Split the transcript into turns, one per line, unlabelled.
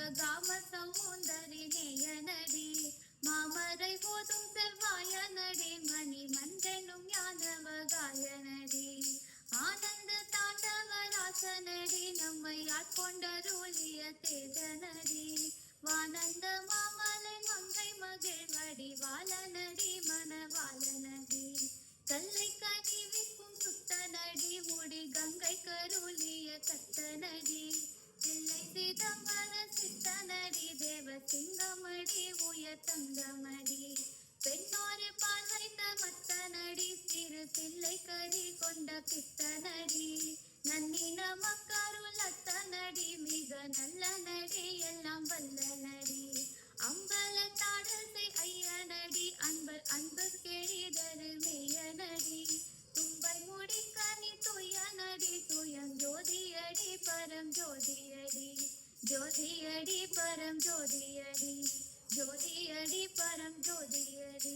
சிவகாம சௌந்தரி நேயனடி மாமரை போதும் செவ்வாயனடி மணி மன்றெனும் யாதவகாயனடி ஆனந்த தாண்டவராசனடி நம்மை ஆட்கொண்டருளிய தேஜனடி வானந்த மாமலை மங்கை மகிழ்வடி வாழனடி மனவாளனடி கல்லை கனிவிக்கும் சுத்தனடி முடி கங்கை கருளிய கத்தனடி தில்லை சிதம்பர சித்தனடி தேவ சிங்கமடி உயர் தங்கமடி பெண்ணோரு பால் வைத்த மத்தனடி சிறு பிள்ளை கறி கொண்ட பித்தனடி நன்னின மக்கருள் அத்தனடி மிக நல்ல நடி எல்லாம் வல்ல நடி அம்பல தாடசை ஐயனடி அன்பு கெழிதரு மேயனடி தும்பை முடி கனி துயனடி துயம் ஜோதியடி பரம் ஜோதியடி ஜோதியடி பரம் ஜோதியடி ஜோதியடி பரம் ஜோதியடி